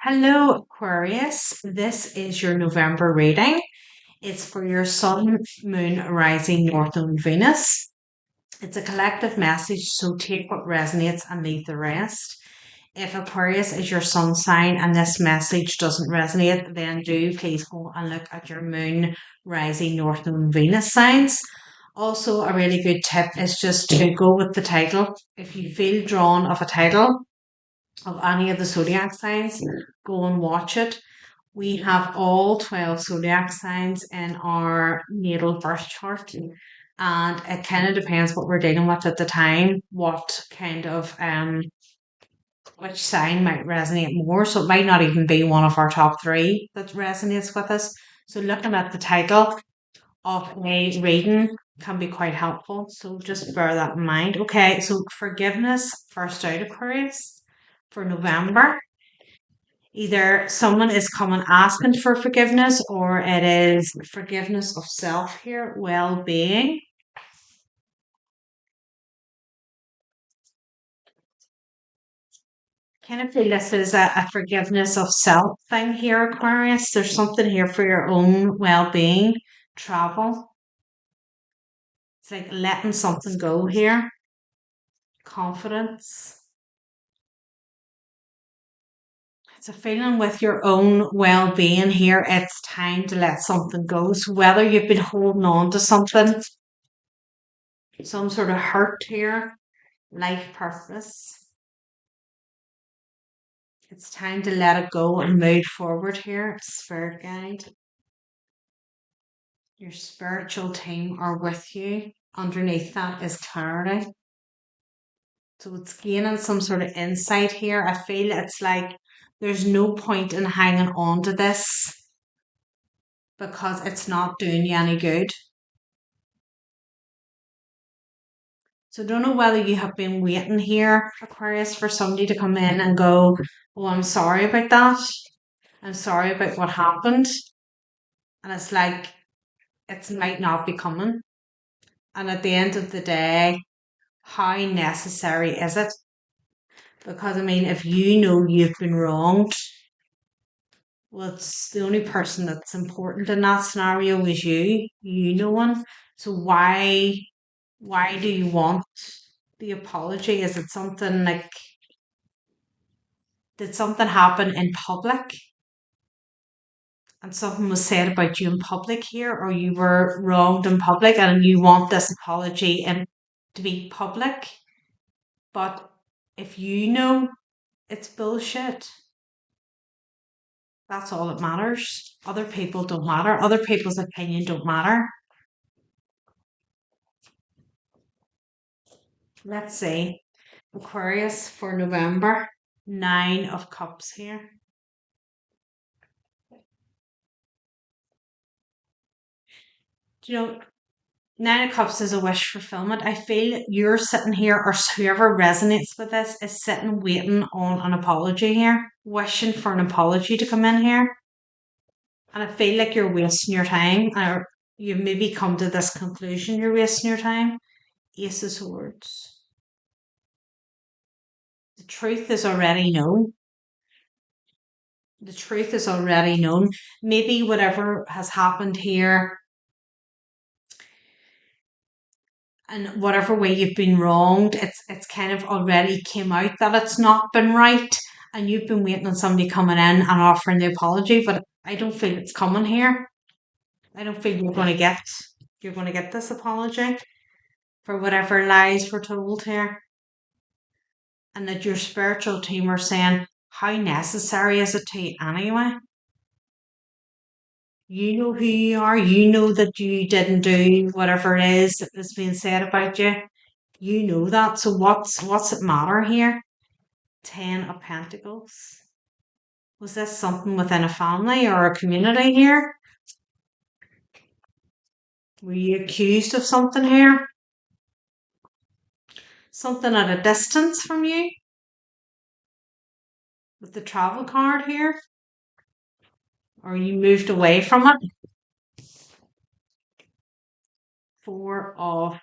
Hello, Aquarius. This is your November reading. It's for your Sun, Moon, Rising, North Node, Venus. It's a collective message, so take what resonates and leave the rest. If Aquarius is your sun sign and this message doesn't resonate, then do please go and look at your Moon, Rising, North Node, Venus signs. Also, a really good tip is just to go with the title. If you feel drawn of a title, of any of the zodiac signs, go and watch it. We have all 12 zodiac signs in our natal birth chart, and it kind of depends what we're dealing with at the time, what kind of which sign might resonate more. So it might not even be one of our top three that resonates with us. So looking at the title of a reading can be quite helpful. So just bear that in mind. Okay, so forgiveness first out, Aquarius, for November. Either someone is coming asking for forgiveness or it is forgiveness of self here, well being. Kind of feel this is a forgiveness of self thing here, Aquarius. There's something here for your own well being, travel. It's like letting something go here, confidence. It's a feeling with your own well being here. It's time to let something go. So, whether you've been holding on to something, some sort of hurt here, life purpose, it's time to let it go and move forward here. Spirit guide, your spiritual team are with you. Underneath that is clarity. So it's gaining some sort of insight here. I feel it's like there's no point in hanging on to this because it's not doing you any good. So I don't know whether you have been waiting here, Aquarius, for somebody to come in and go, "Oh, I'm sorry about that. I'm sorry about what happened." And it's like it might not be coming. And at the end of the day, how necessary is it? Because I mean, if you know you've been wronged, well, it's the only person that's important in that scenario is you. You know one. So why do you want the apology? Is it something like did something happen in public and something was said about you in public here, or you were wronged in public and you want this apology and to be public? But if you know it's bullshit, that's all that matters. Other people don't matter. Other people's opinion don't matter. Let's see. Aquarius for November. Nine of Cups here. You know, Nine of Cups is a wish fulfillment. I feel you're sitting here, or whoever resonates with this is sitting waiting on an apology here, wishing for an apology to come in here. And I feel like you're wasting your time, or you maybe come to this conclusion you're wasting your time. Ace of Swords. The truth is already known. The truth is already known. Maybe whatever has happened here and whatever way you've been wronged, it's kind of already came out that it's not been right, and you've been waiting on somebody coming in and offering the apology, but I don't feel it's coming here. I don't feel you're going to get this apology for whatever lies were told here, and that your spiritual team are saying, how necessary is it to you anyway? You know who you are. You know that you didn't do whatever it is that was being said about you. You know that. So what's it matter here? Ten of Pentacles. Was this something within a family or a community here? Were you accused of something here? Something at a distance from you? With the travel card here? Or you moved away from it? Four of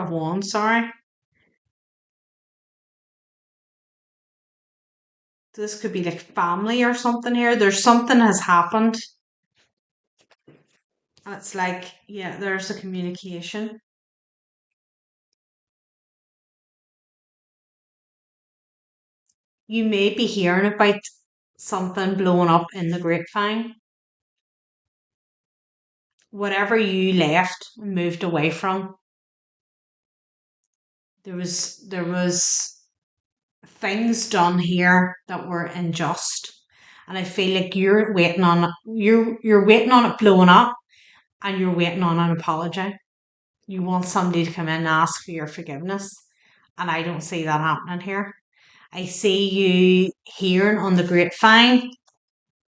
Wands, sorry. This could be like family or something here. There's something has happened. It's like, yeah, there's a communication. You may be hearing about something blowing up in the grapevine. Whatever you left and moved away from, there was things done here that were unjust. And I feel like you're waiting on it blowing up and you're waiting on an apology. You want somebody to come in and ask for your forgiveness. And I don't see that happening here. I see you hearing on the grapevine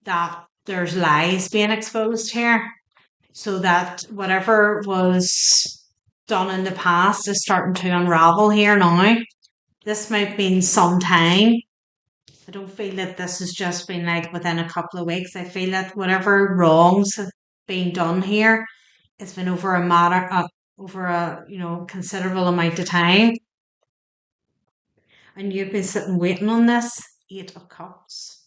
that there's lies being exposed here. So that whatever was done in the past is starting to unravel here now. This might mean some time. I don't feel that this has just been like within a couple of weeks. I feel that whatever wrongs have been done here, it's been over a matter over a considerable amount of time, and you've been sitting waiting on this. 8 of Cups.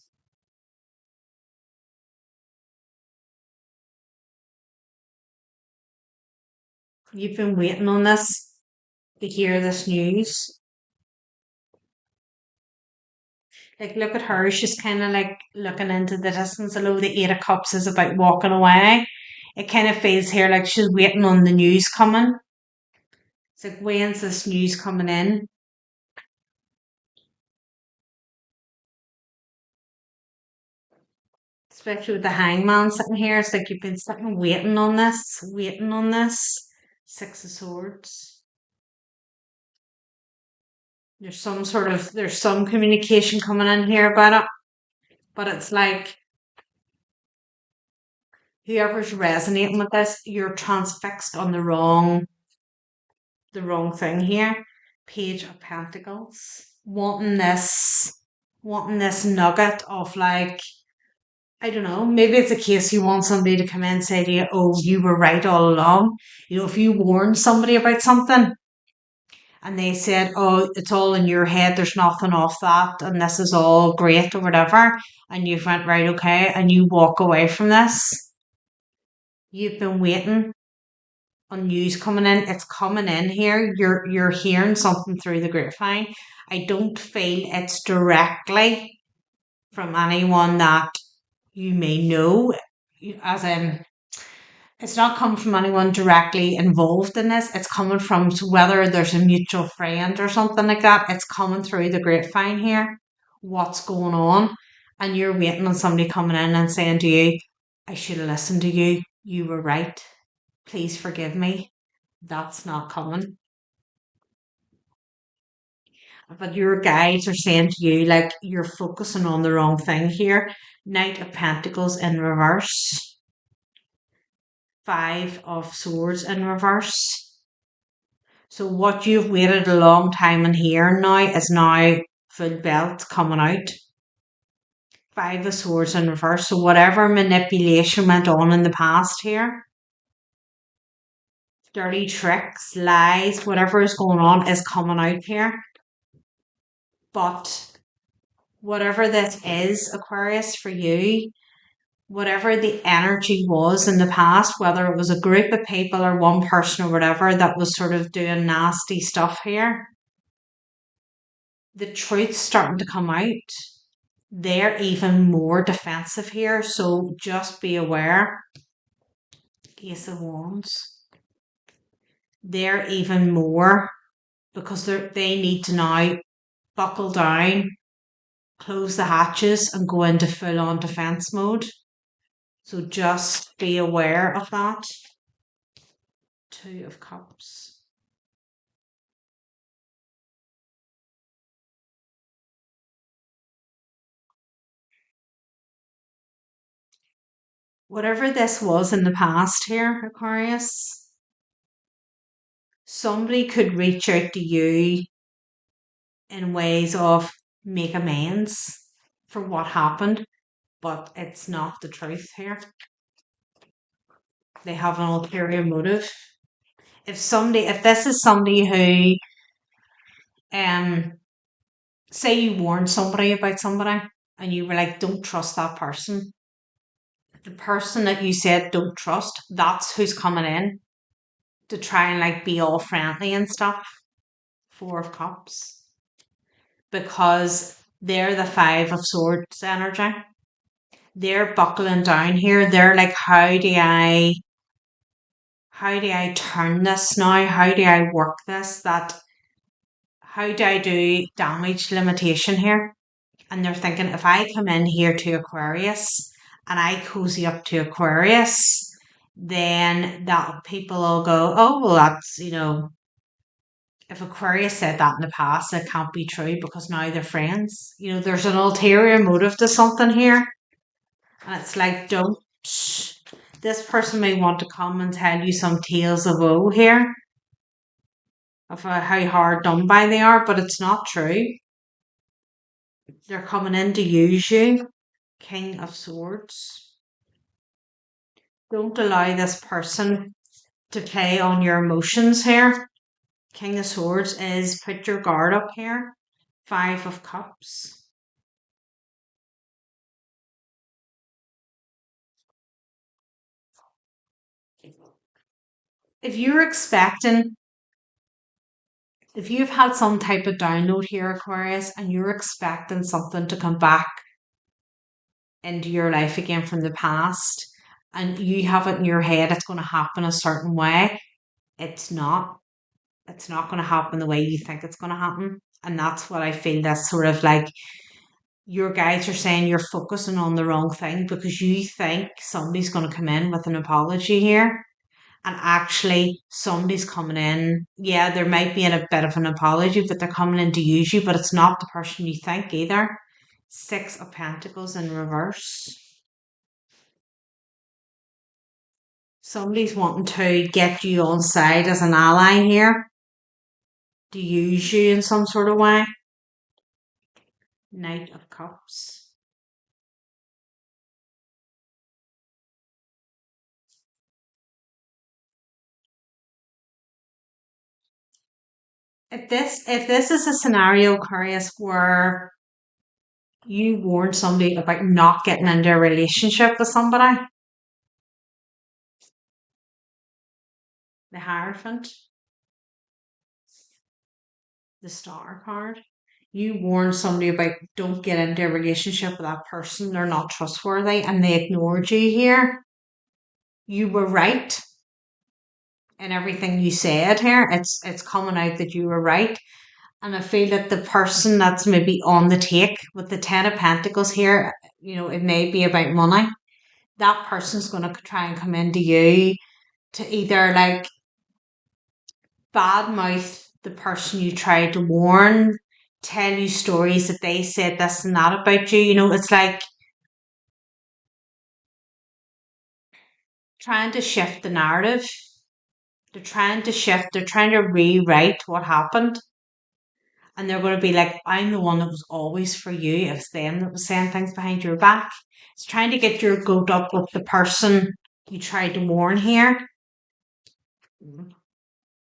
You've been waiting on this to hear this news. Like, look at her. She's kind of like looking into the distance. Although the 8 of Cups is about walking away, it kind of feels here like she's waiting on the news coming. It's like, when's this news coming in? Especially with the hangman sitting here. It's like you've been sitting waiting on this, waiting on this. 6 of Swords. There's some communication coming in here about it. But it's like whoever's resonating with this, you're transfixed on the wrong thing here. Page of Pentacles. Wanting this nugget of like, I don't know, maybe it's a case you want somebody to come in and say to you, oh, you were right all along. If you warn somebody about something and they said, oh, it's all in your head, there's nothing off that, and this is all great or whatever, and you've went, right, okay, and you walk away from this, you've been waiting on news coming in. It's coming in here. You're hearing something through the grapevine. I don't feel it's directly from anyone that you may know, as in it's not coming from anyone directly involved in this. It's coming from whether there's a mutual friend or something like that. It's coming through the grapevine here. What's going on? And you're waiting on somebody coming in and saying to you, I should have listened to you. You were right. Please forgive me. That's not coming. But your guides are saying to you, like, you're focusing on the wrong thing here. Knight of Pentacles in reverse. 5 of Swords in reverse. So what you've waited a long time in here now is now full belt coming out. 5 of Swords in reverse. So whatever manipulation went on in the past here, dirty tricks, lies, whatever is going on is coming out here. But whatever this is, Aquarius, for you, whatever the energy was in the past, whether it was a group of people or one person or whatever that was sort of doing nasty stuff here, the truth's starting to come out. They're even more defensive here, so just be aware. Ace of Wands. They're even more because they need to now buckle down, close the hatches, and go into full on defense mode. So just be aware of that. 2 of Cups. Whatever this was in the past here, Aquarius, somebody could reach out to you in ways of make amends for what happened, but it's not the truth here. They have an ulterior motive. If this is somebody who, say you warned somebody about somebody and you were like, don't trust that person. The person that you said don't trust, that's who's coming in to try and like be all friendly and stuff. Four of Cups. Because they're the Five of Swords energy. They're buckling down here. They're like, how do I turn this now? How do I work this? How do I do damage limitation here? And they're thinking, if I come in here to Aquarius and I cozy up to Aquarius, then that people will go, oh, well, that's, if Aquarius said that in the past, it can't be true because now they're friends. There's an ulterior motive to something here. And it's like, don't. This person may want to come and tell you some tales of woe here of how hard done by they are, but it's not true. They're coming in to use you. King of Swords. Don't allow this person to play on your emotions here. King of Swords is put your guard up here. Five of Cups. If you're expecting, if you've had some type of download here, Aquarius, and you're expecting something to come back into your life again from the past, and you have it in your head it's going to happen a certain way, it's not. It's not going to happen the way you think it's going to happen. And that's what I feel, that's sort of like your guides are saying you're focusing on the wrong thing because you think somebody's going to come in with an apology here. And actually, somebody's coming in. Yeah, there might be a bit of an apology, but they're coming in to use you, but it's not the person you think either. Six of Pentacles in reverse. Somebody's wanting to get you on side as an ally here, to use you in some sort of way. Knight of Cups. If this is a scenario, Aquarius, where you warn somebody about not getting into a relationship with somebody, the Hierophant, the Star card, you warn somebody about don't get into a relationship with that person, they're not trustworthy, and they ignored you here. You were right in everything you said here. It's coming out that you were right. And I feel that the person that's maybe on the take with the Ten of Pentacles here, it may be about money. That person's going to try and come into you to either like badmouth the person you tried to warn, tell you stories that they said this and that about you. It's like trying to shift the narrative. They're trying to rewrite what happened. And they're going to be like, I'm the one that was always for you. It's them that was saying things behind your back. It's trying to get your goat up with the person you tried to warn here.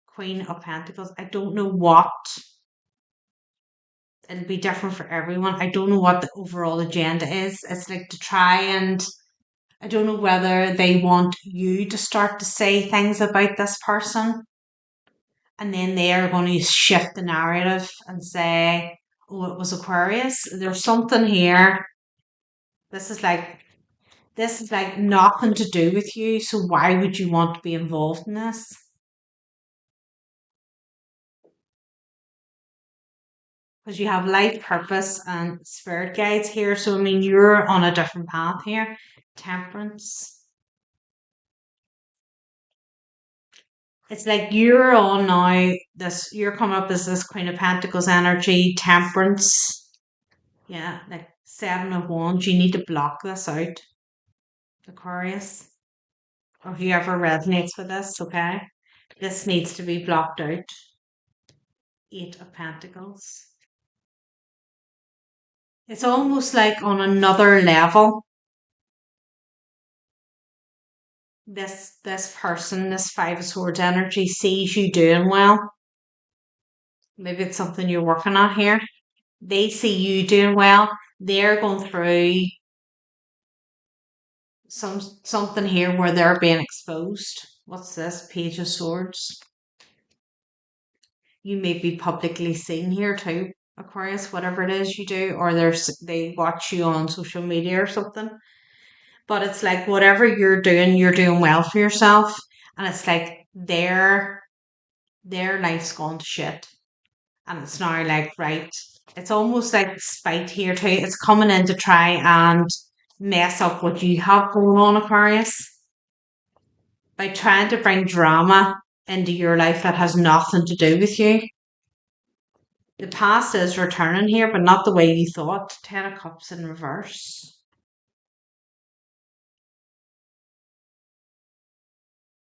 Queen of Pentacles. I don't know what. It'll be different for everyone. I don't know what the overall agenda is. It's like to try and I don't know whether they want you to start to say things about this person and then they're going to shift the narrative and say, oh, it was Aquarius. There's something here. This is like nothing to do with you. So why would you want to be involved in this? Because you have life purpose and spirit guides here. So I mean you're on a different path here. Temperance. It's like you're on now this you're coming up as this Queen of Pentacles energy, temperance. Yeah, like Seven of Wands. You need to block this out, Aquarius. Or whoever resonates with this, okay? This needs to be blocked out. Eight of Pentacles. It's almost like on another level. This person, this Five of Swords energy sees you doing well. Maybe it's something you're working on here. They see you doing well. They're going through something here where they're being exposed. What's this? Page of Swords. You may be publicly seen here too, Aquarius, whatever it is you do, or they watch you on social media or something. But it's like whatever you're doing well for yourself, and it's like their life's gone to shit, and it's now like right. It's almost like spite here too. It's coming in to try and mess up what you have going on, Aquarius, by trying to bring drama into your life that has nothing to do with you. The past is returning here, but not the way you thought. Ten of Cups in reverse.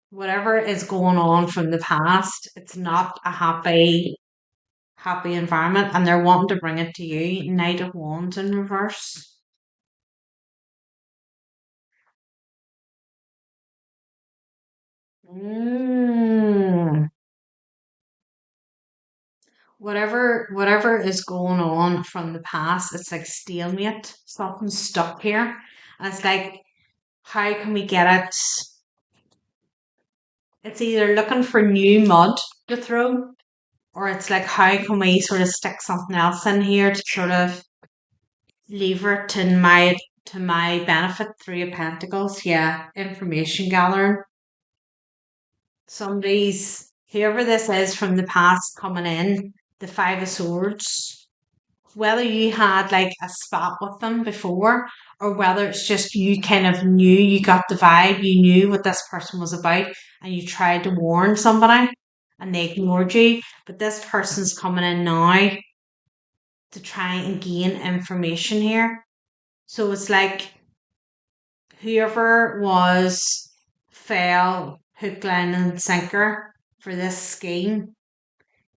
Whatever is going on from the past, it's not a happy environment, and they're wanting to bring it to you. Knight of Wands in reverse. Mm. Whatever is going on from the past, it's like stalemate. Something's stuck here. And it's like, how can we get it? It's either looking for new mud to throw, or it's like, how can we sort of stick something else in here to sort of lever it to my benefit? Three of Pentacles, yeah, information gathering. Somebody's whoever this is from the past coming in, the Five of Swords. Whether you had like a spat with them before, or whether it's just you kind of knew, you got the vibe, you knew what this person was about, and you tried to warn somebody and they ignored you. But this person's coming in now to try and gain information here. So it's like whoever was fell hook, line, and sinker for this scheme,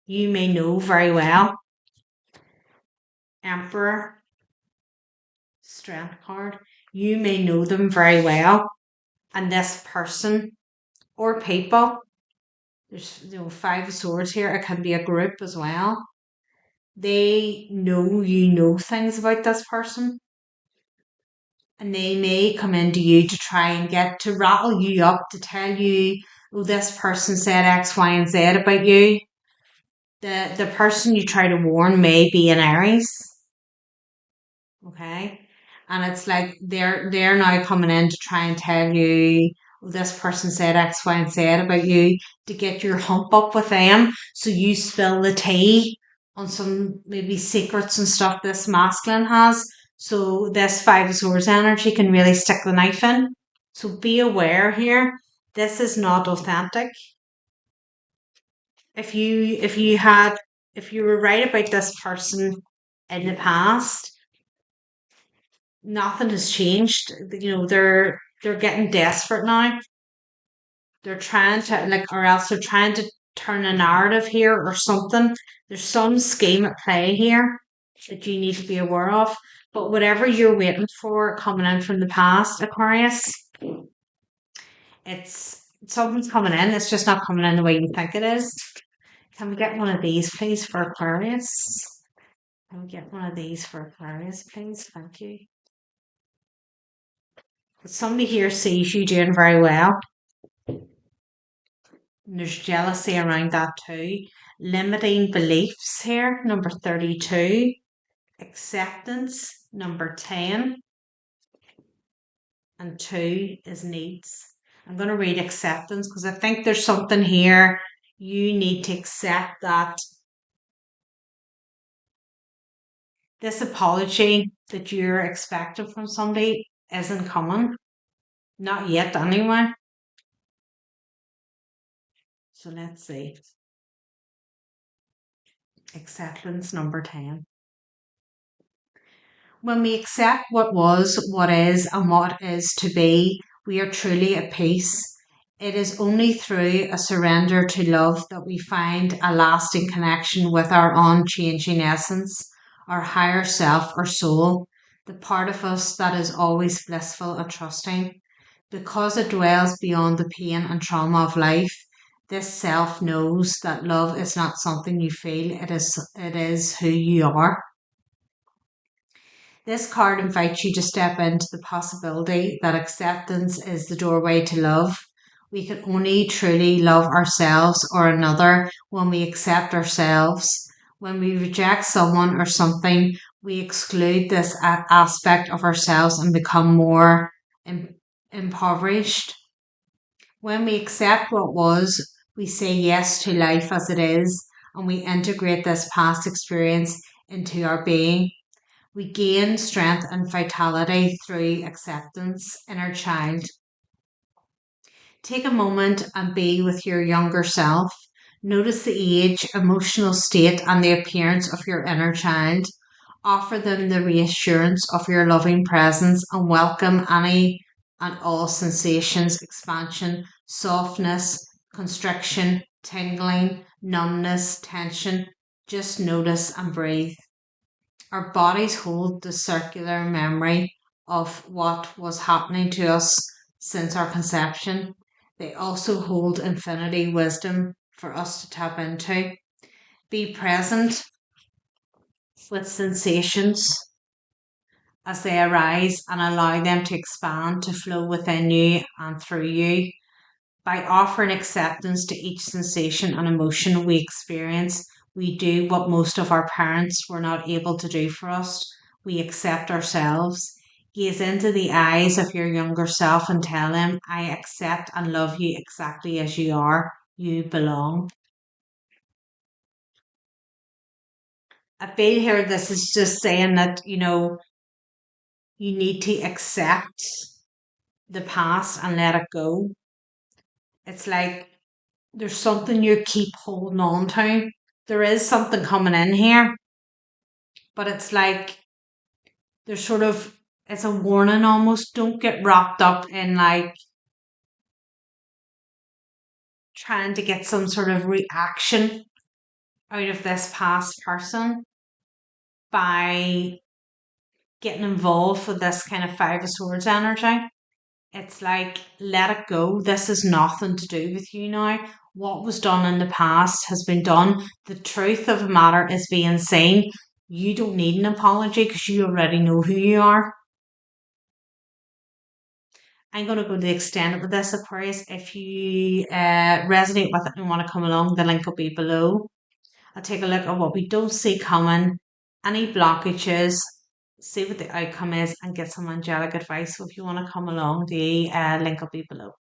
you may know very well. Emperor, Strength card. You may know them very well. And this person or people, there's Five of Swords here, it can be a group as well. They know you know things about this person, and they may come into you to try and get to rattle you up, to tell you, oh, this person said X, Y, and Z about you. The person you try to warn may be an Aries. Okay. And it's like they're now coming in to try and tell you, oh, this person said X, Y, and Z about you, to get your hump up with them. So you spill the tea on some maybe secrets and stuff this masculine has. So this Five of Swords energy can really stick the knife in. So be aware here. This is not authentic. If you were right about this person in the past, nothing has changed. They're getting desperate now. They're trying to or else they're trying to turn a narrative here or something. There's some scheme at play here that you need to be aware of. But whatever you're waiting for coming in from the past, Aquarius, it's something's coming in. It's just not coming in the way you think it is. Can we get one of these, please, for Aquarius? Can we get one of these for Aquarius, please? Thank you. Somebody here sees you doing very well. And there's jealousy around that too. Limiting beliefs here, number 32. Acceptance, number 10. And 2 is needs. I'm going to read acceptance because I think there's something here. You need to accept that this apology that you're expecting from somebody isn't coming. Not yet, anyway. So let's see. Acceptance, number 10. When we accept what was, what is, and what is to be, we are truly at peace. It is only through a surrender to love that we find a lasting connection with our unchanging essence, our higher self or soul, the part of us that is always blissful and trusting. Because it dwells beyond the pain and trauma of life, this self knows that love is not something you feel, it is who you are. This card invites you to step into the possibility that acceptance is the doorway to love. We can only truly love ourselves or another when we accept ourselves. When we reject someone or something, we exclude this aspect of ourselves and become more impoverished. When we accept what was, we say yes to life as it is, and we integrate this past experience into our being. We gain strength and vitality through acceptance in our child. Take a moment and be with your younger self. Notice the age, emotional state, and the appearance of your inner child. Offer them the reassurance of your loving presence and welcome any and all sensations, expansion, softness, constriction, tingling, numbness, tension. Just notice and breathe. Our bodies hold the circular memory of what was happening to us since our conception. They also hold infinity wisdom for us to tap into. Be present with sensations as they arise and allow them to expand, to flow within you and through you. By offering acceptance to each sensation and emotion we experience, we do what most of our parents were not able to do for us. We accept ourselves. Gaze into the eyes of your younger self and tell him, I accept and love you exactly as you are. You belong. I feel here this is just saying that, you need to accept the past and let it go. It's like there's something you keep holding on to. There is something coming in here, but it's like there's sort of it's a warning almost. Don't get wrapped up in like trying to get some sort of reaction out of this past person by getting involved with this kind of Five of Swords energy. It's like, let it go. This is nothing to do with you now. What was done in the past has been done. The truth of the matter is being seen. You don't need an apology because you already know who you are. I'm going to go to the extent with this, Aquarius. If you resonate with it and want to come along, the link will be below. I'll take a look at what we don't see coming, any blockages, see what the outcome is, and get some angelic advice. So if you want to come along, the link will be below.